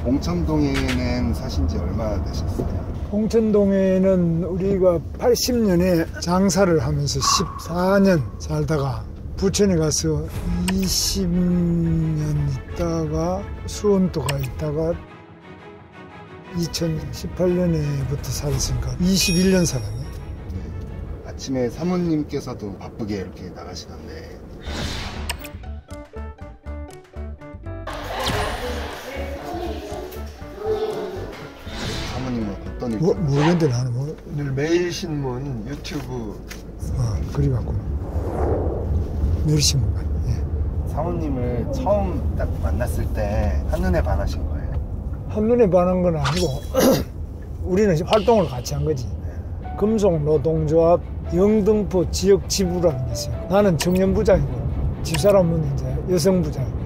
봉천동에는 사신 지 얼마나 되셨어요? 봉천동에는 우리가 80년에 장사를 하면서 14년 살다가 부천에 가서 20년 있다가 수원도가 있다가 2018년에부터 살았으니까 21년 살았네. 네. 아침에 사모님께서도 바쁘게 이렇게 나가시던데. 사모님은 어떤 일? 모르겠는데 나는 뭐. 오늘 매일신문 유튜브. 그리 갔구나. 매일신문가. 예. 사모님을 처음 딱 만났을 때 한눈에 반하신 거예요? 한눈에 반한 건 아니고 우리는 활동을 같이 한 거지. 금속노동조합 영등포 지역지부라는 게 있어요. 나는 청년부장이고 집사람은 이제 여성부장이고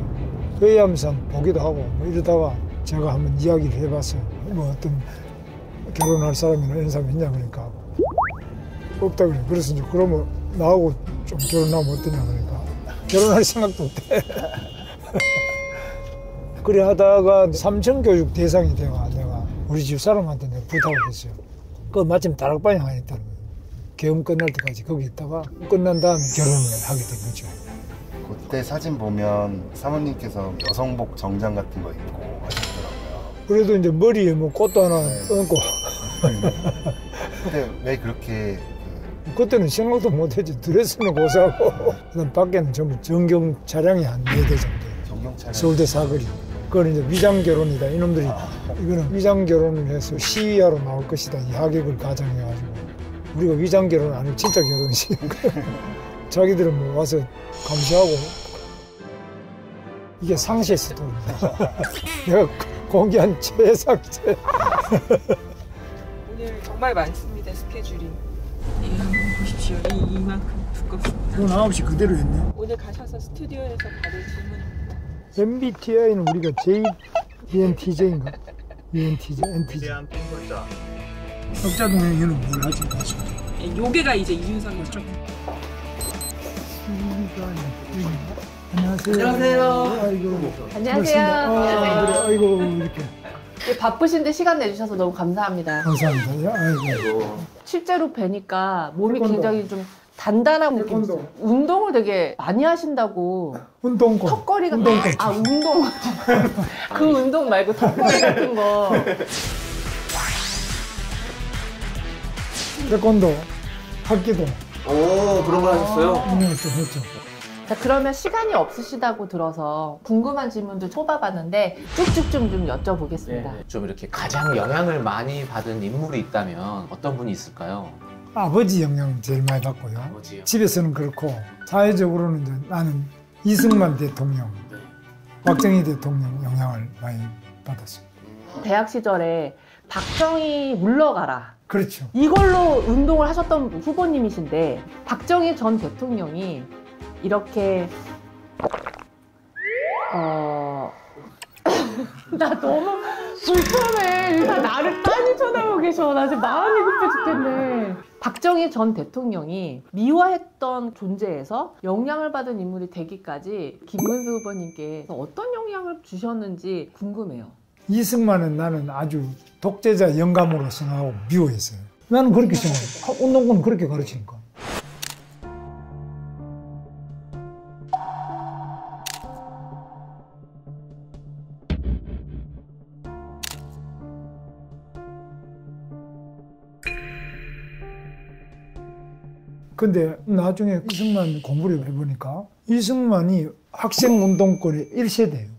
회의 하면서 보기도 하고 뭐 이러다가 제가 한번 이야기를 해봤어요. 뭐 어떤 결혼할 사람이나 이런 사람이 있냐 그러니까 없다 그래. 그래서 이제 그러면 나하고 좀 결혼하면 어떠냐 그러니까 결혼할 생각도 없대. 그래 하다가 삼청교육 대상이 돼가 내가 우리 집 사람한테 내가 부탁을 했어요. 그 마침 다락방에 하나 있다는 거예요. 계엄 끝날 때까지 거기 있다가 끝난 다음에 결혼을 하게 된 거죠. 그때 사진 보면 사모님께서 여성복 정장 같은 거 입고 하셨더라고요. 그래도 이제 머리에 뭐 꽃도 하나 얹고. 근데 왜 그렇게 그때는 생각도 못했지. 드레스는 고사하고 그다음 밖에는 전부 전경 차량이 한 4대 정도. 전경 차량? 서울대 사거리. 그건 이제 위장 결혼이다. 이놈들이 이거는 위장 결혼을 해서 시위하러 나올 것이다. 이 하객을 가정해가지고 우리가 위장 결혼 아니고 진짜 결혼이니까 자기들은 뭐 와서 감시하고 이게 상시했어 돈입니다. 내가 공개한 최상체. 오늘 정말 많습니다. 스케줄이. 이 한번 보십시오. 이만큼 두껍습니다. 오늘 9시 그대로 했네. 오늘 가셔서 스튜디오에서 받을 질문입니다. MBTI는 우리가 JENTJ인가? ENTJ, NTJ. 대한 팬분자. 적자동행에는 뭘 하지 다시. 요게가 이제 이윤상 거죠. 안녕하세요. 안녕하세요. 아이고. 안녕하세요. 그래. 아이고 이렇게. 바쁘신데 시간 내주셔서 너무 감사합니다. 감사합니다. 아이고. 실제로 뵈니까 몸이 태권도. 굉장히 좀 단단한 느낌이 있어요. 태권도. 운동을 되게 많이 하신다고. 운동권. 턱걸이가 운동권. 운동. 그 운동 말고 턱걸이 같은 거. 태권도, 합기도. 오, 그런 걸 하셨어요? 운동을 좀 했죠. 자, 그러면 시간이 없으시다고 들어서 궁금한 질문도 뽑아봤는데 쭉쭉 좀 여쭤보겠습니다. 네, 좀 이렇게 가장 영향을 많이 받은 인물이 있다면 어떤 분이 있을까요? 아버지 영향을 제일 많이 받고요. 아버지요? 집에서는 그렇고 사회적으로는 이제 나는 이승만 대통령, 박정희 대통령 영향을 많이 받았어요. 대학 시절에 박정희 물러가라. 그렇죠. 이걸로 운동을 하셨던 후보님이신데 박정희 전 대통령이 이렇게 나 너무 불편해. 다 나를 빤히 쳐다보고 계셔. 나 지금 마음이 급해 죽겠네. 박정희 전 대통령이 미화했던 존재에서 영향을 받은 인물이 되기까지 김문수 후보님께 어떤 영향을 주셨는지 궁금해요. 이승만은 나는 아주 독재자 영감으로 생각하고 미워했어요. 나는 그렇게 생각해요. 운동권은 그렇게 가르치니까. 근데 나중에 이승만 공부를 해보니까 이승만이 학생운동권의 1세대예요.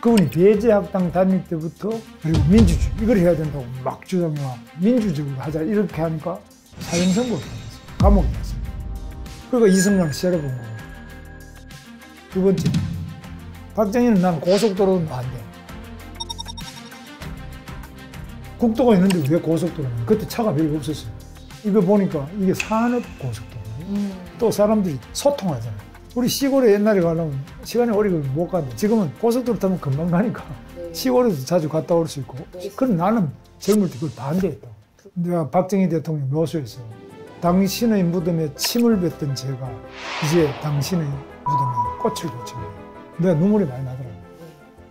그분이 배제학당 다닐 때부터 그리고 민주주의 이걸 해야 된다고 막 주장해와 민주적으로 하자 이렇게 하니까 사형선고를 받았어요. 감옥에 갔습니다. 그러니까 이승만을 세려본 거고. 두 번째, 박정희는 나는 고속도로는 안 돼. 국도가 있는데 왜 고속도로는? 그때 차가 별로 없었어요. 이거 보니까 이게 산업고속도로예요. 또 사람들이 소통하잖아요. 우리 시골에 옛날에 가려면 시간이 오래 걸리면 못 가는데 지금은 고속도로 타면 금방 가니까 시골에도 자주 갔다 올 수 있고. 그럼 나는 젊을 때 그걸 반대했다. 내가 박정희 대통령 묘소에서 당신의 무덤에 침을 뱉던 제가 이제 당신의 무덤에 꽃을 고칩니다. 내가 눈물이 많이 나더라고요.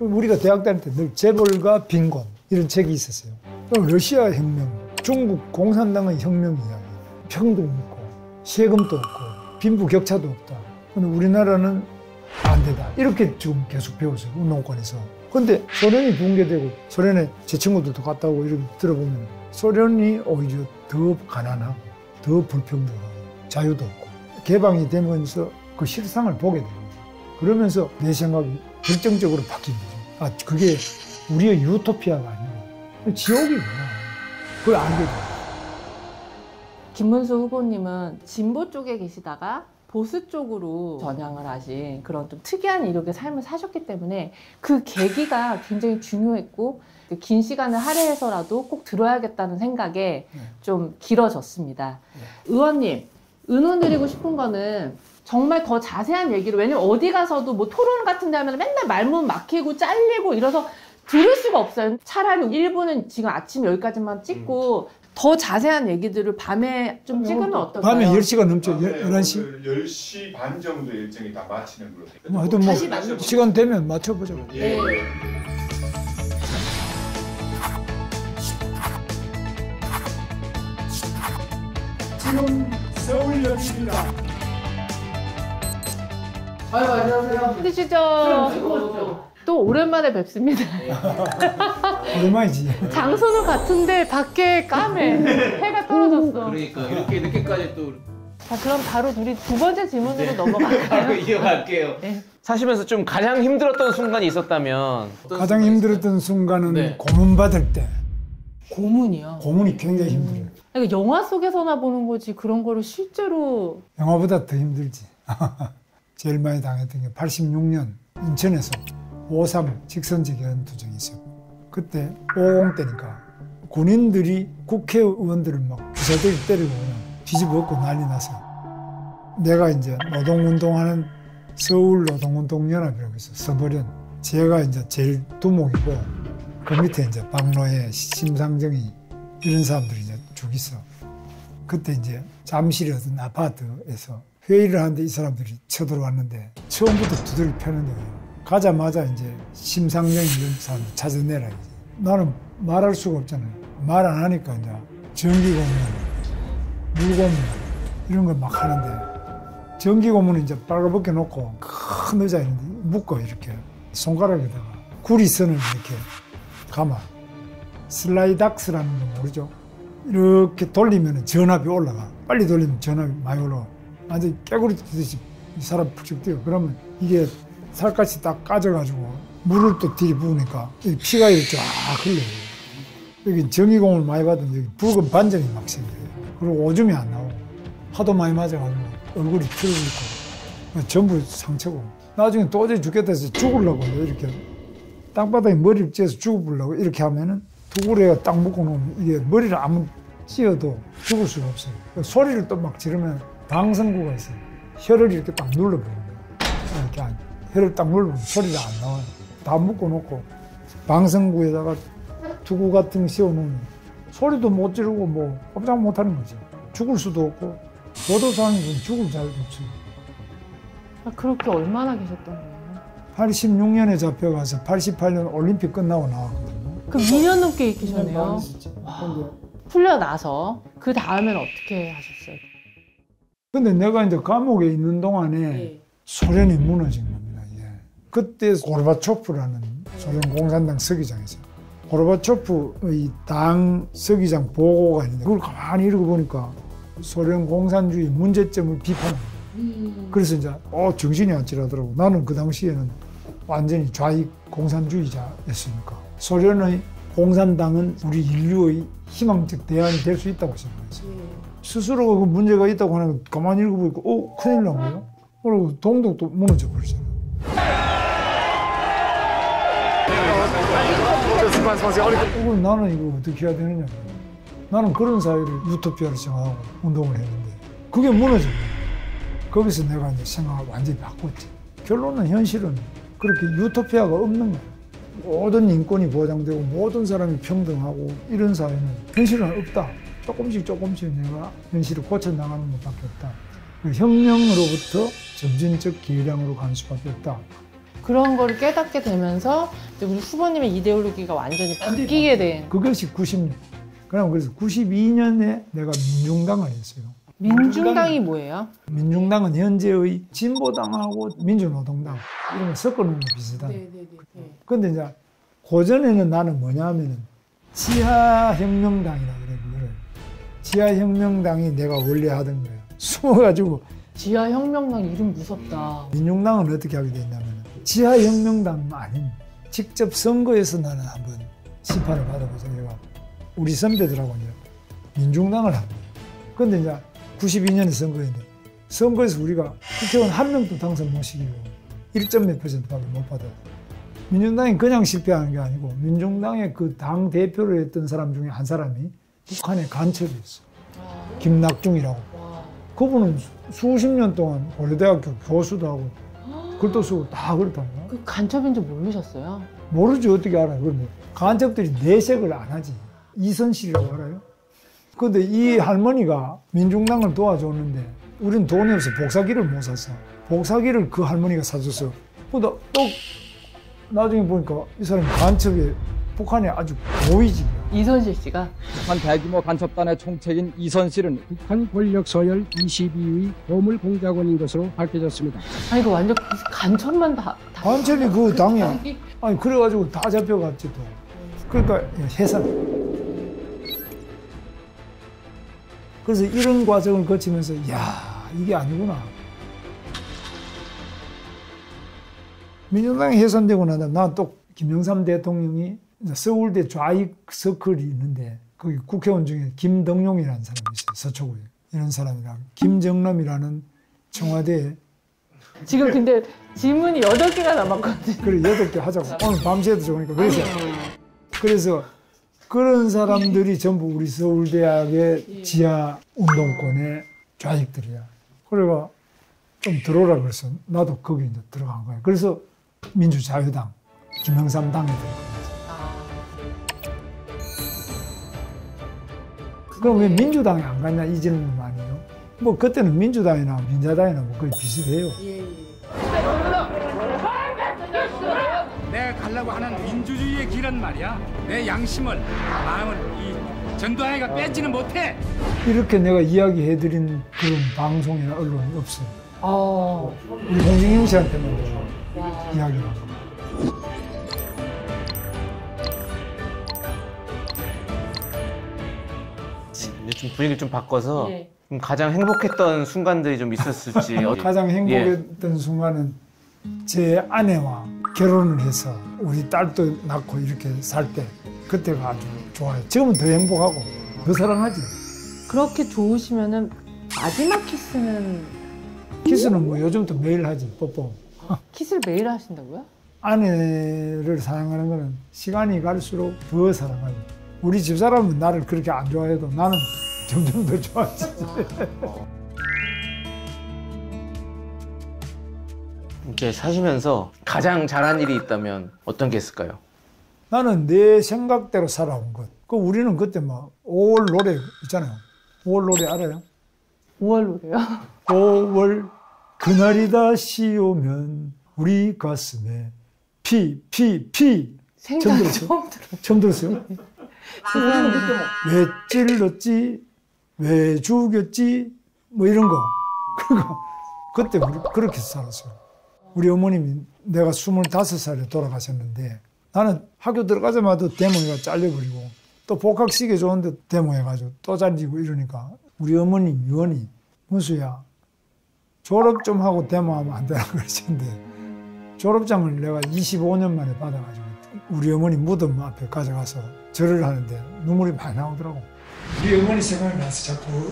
우리가 대학 다닐 때 늘 재벌과 빈곤 이런 책이 있었어요. 러시아 혁명, 중국 공산당의 혁명 이야기, 평등 없고 세금도 없고 빈부격차도 없다. 근데 우리나라는 반대다. 이렇게 지금 계속 배웠어요. 운동권에서. 근데 소련이 붕괴되고 소련에 제 친구들도 갔다 오고 이렇게 들어보면 소련이 오히려 더 가난하고 더 불평등하고 자유도 없고 개방이 되면서 그 실상을 보게 됩니다. 그러면서 내 생각이 결정적으로 바뀐 거죠. 아, 그게 우리의 유토피아가 아니고 지옥이구나. 그걸 알게 돼요. 김문수 후보님은 진보 쪽에 계시다가 보수 쪽으로 전향을 하신 그런 좀 특이한 이력의 삶을 사셨기 때문에 그 계기가 굉장히 중요했고 긴 시간을 할애해서라도 꼭 들어야겠다는 생각에 좀 길어졌습니다. 의원님, 의논드리고 싶은 거는 정말 더 자세한 얘기로, 왜냐면 어디 가서도 뭐 토론 같은 데 하면 맨날 말문 막히고 잘리고 이래서 들을 수가 없어요. 차라리 1부는 지금 아침 여기까지만 찍고 더 자세한 얘기들을 밤에 좀 찍으면 어떨까요? 밤에 10시가 넘죠. 11시? 10시 반 정도 일정이 다 마치는 걸로 돼요. 하여튼 뭐 시간 되면 맞춰보죠. 예. 지금 서울역입니다. 아유, 안녕하세요. 힘드시죠? 또 오랜만에 뵙습니다. 오랜만이지. 장소는 같은데 밖에 까매. 해가 떨어졌어. 그러니까 이렇게 늦게까지 또 자, 그럼 바로 우리 두 번째 질문으로 넘어갈까요? 이어갈게요. 네. 사시면서 좀 가장 힘들었던 순간이 있었다면 가장 힘들었던 순간은 네. 고문 받을 때. 고문이요? 고문이 굉장히 힘들어요. 그러니까 영화 속에서나 보는 거지 그런 거를 실제로. 영화보다 더 힘들지. 제일 많이 당했던 게 86년 인천에서 5.3 직선제기 전투쟁이 있었고, 그때 5.50 때니까 군인들이 국회의원들을 막 기사들이 때리고 그냥 뒤집어 엎고 난리 나서, 내가 이제 노동운동하는 서울 노동운동연합이라고 있어, 서버련. 제가 이제 제일 두목이고, 그 밑에 이제 박노해, 심상정이 이런 사람들이 이제 쭉 있어. 그때 이제 잠실의 어떤 아파트에서 회의를 하는데 이 사람들이 쳐들어왔는데 처음부터 두드려 펴는데 가자마자 이제 심상정 이런 사람 찾아내라. 이제. 나는 말할 수가 없잖아요. 말 안 하니까 이제 전기고문, 물고문 이런 걸 막 하는데, 전기고문은 이제 빨가벗겨 놓고 큰 의자 있는데 묶어 이렇게 손가락에다가 구리선을 이렇게 감아. 슬라이닥스라는 거 모르죠? 이렇게 돌리면 전압이 올라가. 빨리 돌리면 전압이 많이 올라가. 완전히 깨구리 뛰듯이 이 사람 푹쭉 뛰어. 그러면 이게 살갗이 딱 까져가지고 물을 또 들이부으니까 피가 이렇게 쫙 흘러요. 여기 전기공을 많이 받은 여기 붉은 반점이 막 생겨요. 그리고 오줌이 안 나오고 하도 많이 맞아가지고 얼굴이 틀어지고 전부 상처고, 나중에 도저히 죽겠다 해서 죽으려고 이렇게 땅바닥에 머리를 찧어서 죽어보려고 이렇게 하면은 두구레가 딱 묶어놓으면 이게 머리를 아무 찧어도 죽을 수가 없어요. 소리를 또 막 지르면 방성구가 있어요. 혀를 이렇게 딱 눌러버리는 거예요. 이렇게 혀를 딱 눌러보면 소리가 안 나와요. 다 묶어놓고 방성구에다가 두구 같은 거 씌워놓으면 소리도 못 지르고 뭐 꼼짝 못하는 거죠. 죽을 수도 없고, 보도사항에서는 죽을 자유도 없어요. 그렇게 얼마나 계셨던 거예요? 86년에 잡혀가서 88년 올림픽 끝나고 나왔거든요. 그럼 2년 넘게 계셨네요. 많이 있었지. 근데 풀려나서 그 다음에는 어떻게 하셨어요? 근데 내가 이제 감옥에 있는 동안에 소련이 무너진 겁니다. 예. 그때 고르바초프라는 소련 공산당 서기장이죠. 고르바초프의 당 서기장 보고가 있는데 그걸 가만히 읽어보니까 소련 공산주의 문제점을 비판한 거예요. 그래서 이제 정신이 아찔하더라고. 나는 그 당시에는 완전히 좌익 공산주의자였으니까 소련의 공산당은 우리 인류의 희망적 대안이 될 수 있다고 생각했어요. 스스로가 그 문제가 있다고 하는 거 가만히 읽어보니까 큰일 난 거예요. 그리고 동독도 무너져 버리잖아요. 나는 이거 어떻게 해야 되느냐. 나는 그런 사회를 유토피아로 생각하고 운동을 했는데 그게 무너져 버려요. 거기서 내가 이제 생각을 완전히 바꿨지. 결론은 현실은 그렇게 유토피아가 없는 거야. 모든 인권이 보장되고 모든 사람이 평등하고 이런 사회는 현실은 없다. 조금씩 내가 현실을 고쳐나가는 것밖에 없다. 혁명으로부터 점진적 기량으로 간 수밖에 없다. 그런 거를 깨닫게 되면서 이제 우리 후보님의 이데올로기가 완전히 바뀌게 된. 그것이 90년. 그래서 92년에 내가 민중당을 했어요. 민중당이 뭐예요? 민중당은 현재의 진보당하고 민주노동당 이런 거 섞어놓은 거 비슷한. 근데 이제 고전에는 나는 뭐냐 하면은 지하혁명당이라고 그래. 그거를. 지하혁명당이 내가 원래 하던 거예요. 숨어가지고. 지하혁명당 이름 무섭다. 민중당은 어떻게 하게 됐냐면 지하혁명당 아닌 직접 선거에서 나는 한번 심판을 받아보자. 내가 우리 선배들하고 이제 민중당을 한 거예요. 근데 이제 92년에 선거인데 선거에서 우리가 국회의원 한 명도 당선 못 시키고 1점 몇 %밖에 못 받아요. 민중당이 그냥 실패하는 게 아니고 민중당의 그 당 대표를 했던 사람 중에 한 사람이 북한에 간첩이었어. 김낙중이라고. 그분은 수십 년 동안 고려대학교 교수도 하고 글도 쓰고 다 그렇다는 거야. 그 간첩인 줄 모르셨어요? 모르지 어떻게 알아요. 그런데 간첩들이 내색을 안 하지. 이선실이라고 알아요? 근데 이 할머니가 민중당을 도와줬는데 우린 돈이 없어 복사기를 못 샀어. 복사기를 그 할머니가 사줬어. 근데 또 나중에 보니까 이 사람이 간첩에 북한에 아주 고위직이야. 이선실 씨가? 북한 대규모 간첩단의 총책인 이선실은 북한 권력 서열 22위 보물 공작원인 것으로 밝혀졌습니다. 아니 이거 완전 간첩만 다 간첩이 그 당이야. 아니 그래가지고 다 잡혀갔지 또. 그러니까 해산. 그래서 이런 과정을 거치면서 야 이게 아니구나. 민주당이 해산되고 나서 난 또 김영삼 대통령이 서울대 좌익 서클이 있는데 거기 국회의원 중에 김덕용이라는 사람이 있어요. 서초구에. 이런 사람이랑 김정남이라는 청와대에 지금 근데 질문이 8개가 남았거든요. 그래 8개 하자고. 오늘 밤새도 좋으니까. 그래서 그런 사람들이 전부 우리 서울대학의 지하 운동권의 좌익들이야. 그래가 좀 들어오라 그래서 나도 거기 이제 들어간 거야. 그래서 민주자유당, 김영삼 당에 들어간 거지. 그럼 왜 민주당에 안 갔냐 이 질문 아니에요? 뭐 그때는 민주당이나 민자당이나 뭐 거의 비슷해요. 내가 가려고 하는 민주주의의 길은 말이야. 내 양심을, 마음을 이 전두환이가 뺏지는 못해. 이렇게 내가 이야기해드린 그런 방송이나 언론이 없어요. 우리 홍진경 씨한테만 이야기를 하고. 좀 분위기를 좀 바꿔서 좀 가장 행복했던 순간들이 좀 있었을지. 가장 행복했던 순간은 제 아내와 결혼을 해서 우리 딸도 낳고 이렇게 살 때 그때가 아주 좋아요. 지금은 더 행복하고 더 사랑하지. 그렇게 좋으시면은 마지막 키스는 뭐 요즘도 매일 하지. 뽀뽀. 키스를 매일 하신다고요? 아내를 사랑하는 거는 시간이 갈수록 더 사랑하지. 우리 집사람은 나를 그렇게 안 좋아해도 나는 점점 더 좋아지지. 이제 사시면서 가장 잘한 일이 있다면 어떤 게 있을까요? 나는 내 생각대로 살아온 것. 우리는 그때 막 5월 노래 있잖아요. 5월 노래 알아요? 5월 노래요? 5월 그날이 다시 오면 우리 가슴에 피. 생각 처음 들었어요? 왜 찔렀지? 왜 죽였지? 뭐 이런 거. 그러니까 그때 우리 그렇게 살았어요. 우리 어머님이 내가 25살에 돌아가셨는데 나는 학교 들어가자마자 데모해가 잘려버리고 또 복학식에 좋은데 데모해가지고 또 잘리고 이러니까 우리 어머님 유언이 문수야 졸업 좀 하고 데모하면 안 되나 그러시는데 졸업장을 내가 25년 만에 받아가지고 우리 어머니 무덤 앞에 가져가서 절을 하는데 눈물이 많이 나오더라고. 우리 어머니 생각이 나서 자꾸.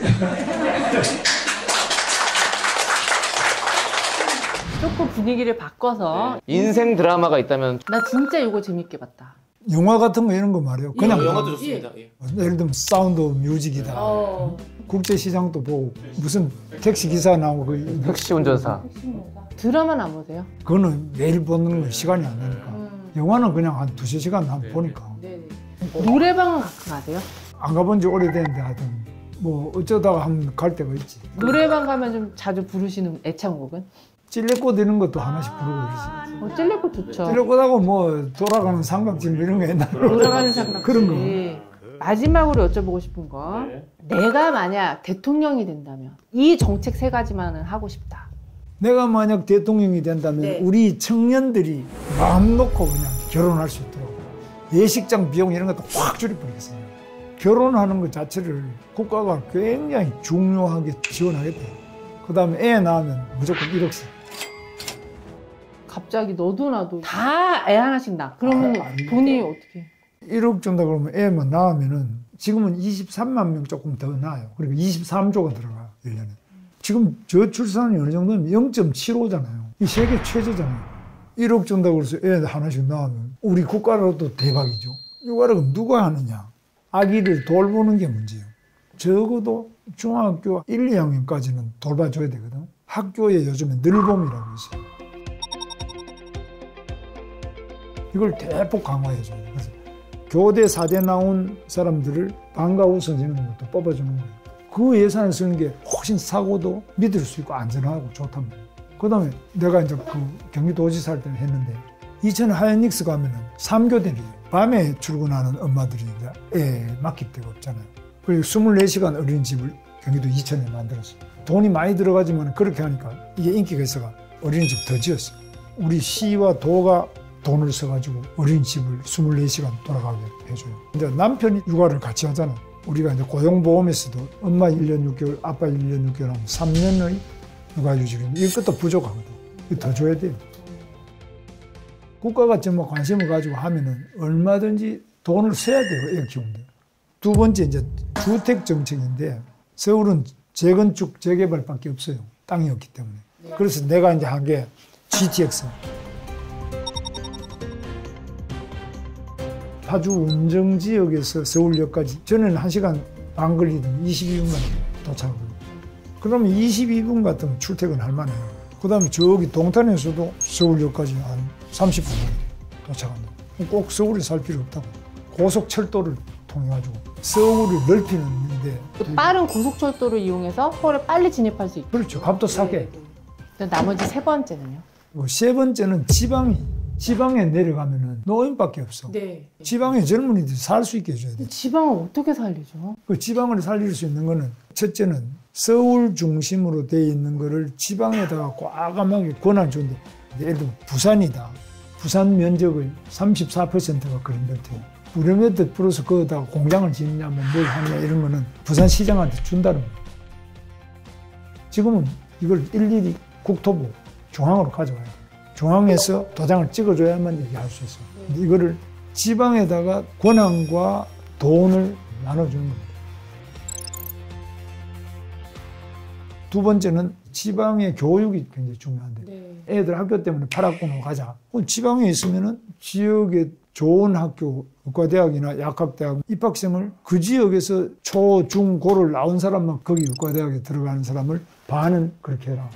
조금 분위기를 바꿔서 인생 드라마가 있다면 나 진짜 이거 재밌게 봤다. 영화 같은 거 이런 거 말이에요. 그냥 영화도 좋습니다. 예를 들면 사운드 오브 뮤직이다. 국제시장도 보고 무슨 택시 기사 나오고 그 택시 운전사. 드라마는 안 보세요? 그거는 매일 보는 건 시간이 안 되니까. 영화는 그냥 한 2-3시간 한 보니까. 노래방은 가끔 가세요? 안 가본 지 오래됐는데 하여튼 뭐 어쩌다가 한번 갈 때가 있지. 노래방 가면 좀 자주 부르시는 애창곡은? 찔레꽃 이런 것도 하나씩 부르고 그러지. 찔레꽃 좋죠. 찔레꽃하고 뭐 돌아가는 삼각집 이런 거 옛날에 돌아가는 삼각지. 그런 거. 마지막으로 여쭤보고 싶은 거. 내가 만약 대통령이 된다면 이 정책 3가지만은 하고 싶다. 내가 만약 대통령이 된다면 우리 청년들이 마음 놓고 그냥 결혼할 수 있도록 예식장 비용 이런 것도 확 줄여버리겠습니다. 결혼하는 것 자체를 국가가 굉장히 중요하게 지원하겠다. 그 다음에 애 낳으면 무조건 1억씩. 갑자기 너도 나도 다 애 하나씩 낳아. 그러면 돈이 어떻게? 1억 준다 그러면 애만 낳으면은 지금은 23만 명 조금 더 낳아요. 그러니까 23조가 들어가요, 1년에. 지금 저출산이 어느 정도면 0.75잖아요. 이 세계 최저잖아요. 1억 준다고 해서 애 하나씩 낳으면 우리 국가로도 대박이죠. 이거를 그럼 누가 하느냐? 아기를 돌보는 게 문제예요. 적어도 중학교 1, 2학년까지는 돌봐줘야 되거든. 학교에 요즘에 늘봄이라고 있어요. 이걸 대폭 강화해줘야 돼요. 그래서 교대 4대 나온 사람들을 방과 후 선생님 것도 뽑아주는 거예요. 그 예산을 쓰는 게 훨씬 사고도 믿을 수 있고 안전하고 좋단 말이에요. 그 다음에 내가 이제 그 경기도지사 할 때는 했는데 이천에 하이닉스 가면은 3교대래요. 밤에 출근하는 엄마들이 이제 애 맡길 데가 없잖아요. 그리고 24시간 어린이집을 경기도 이천에 만들었어요. 돈이 많이 들어가지만 그렇게 하니까 이게 인기가 있어가 어린이집 더 지었어요. 우리 시와 도가 돈을 써가지고 어린이집을 24시간 돌아가게 해줘요. 근데 남편이 육아를 같이 하잖아. 우리가 이제 고용보험에서도 엄마 1년 6개월, 아빠 1년 6개월 하면 3년의 육아휴직인데 이것도 부족하거든. 이거 더 줘야 돼요. 국가가 정말 관심을 가지고 하면은 얼마든지 돈을 써야 돼요. 애 키우는데. 두 번째 이제 주택 정책인데 서울은 재건축, 재개발밖에 없어요. 땅이 없기 때문에. 그래서 내가 이제 한 게 GTX. 파주 운정지역에서 서울역까지 저는 1시간 반 걸리던 22분간 도착하거든요. 그러면 22분 같으면 출퇴근할 만해요. 그 다음에 저기 동탄에서도 서울역까지 한 30분 도착한다. 꼭 서울에 살 필요 없다고. 고속철도를 통해가지고 서울을 넓히는데 빠른 고속철도를 이용해서 서울에 빨리 진입할 수 있고. 그렇죠. 값도 싸게. 나머지 3번째는요? 세 번째는 지방에 내려가면은 노인밖에 없어. 지방에 젊은이들이 살 수 있게 해줘야 돼. 지방을 어떻게 살리죠? 그 지방을 살릴 수 있는 거는 첫째는 서울 중심으로 돼 있는 거를 지방에다가 과감하게 권한을 주는데 예를 들면 부산이다. 부산 면적의 34%가 그런 벨트예요. 우리 몇 플러스 거기다가 공장을 짓냐면 뭘 하냐 이런 거는 부산시장한테 준다는 거예요. 지금은 이걸 일일이 국토부 중앙으로 가져가야 돼요. 중앙에서 도장을 찍어줘야만 얘기할 수 있어요. 근데 이거를 지방에다가 권한과 돈을 나눠주는 겁니다. 두 번째는 지방의 교육이 굉장히 중요한데 애들 학교 때문에 파락군으로 가자. 지방에 있으면은 지역의 좋은 학교, 의과대학이나 약학대학 입학생을 그 지역에서 초, 중, 고를 나온 사람만 거기 의과대학에 들어가는 사람을 반은 그렇게 해라.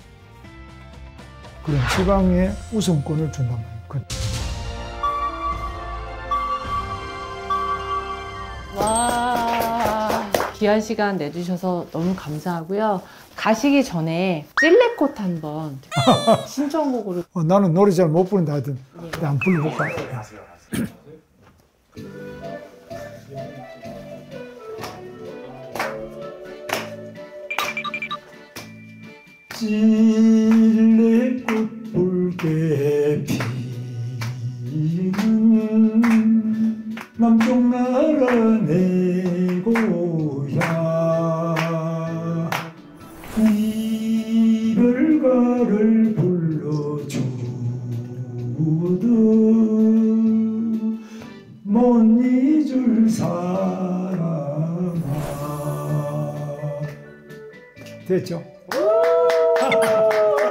그런 지방에 우선권을 준단 말이에요. 와, 귀한 시간 내주셔서 너무 감사하고요. 가시기 전에 찔레꽃 한번 신청곡으로. 나는 노래 잘 못 부른다 하여튼 한번 불러볼까? 찔레꽃 붉게 피는 남쪽 나라 내 고향 이별가를 불러주듯 못 잊을 사랑아. 됐죠?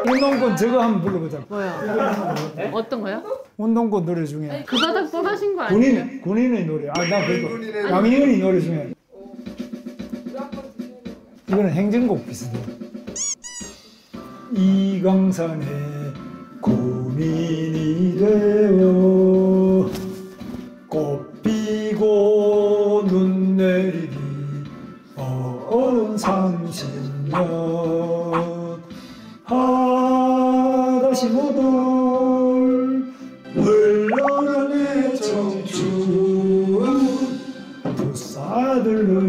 운동권 저거 한번 불러보자. 뭐요? 어떤 거요? 운동권 노래 중에 그 바닥 쏟아신 거 아니에요? 군인의 노래. 나 그거 강희은이 노래 중에 이거는 행진곡 비슷해요. 이강산에 군인이 되어 다시 못 올 물러난 내 청춘 부사들로이로다.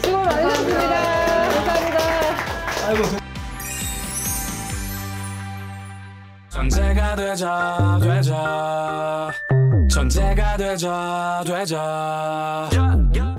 수고 많으셨습니다. 감사합니다. 아이고. 천재가 되자 천재가 되자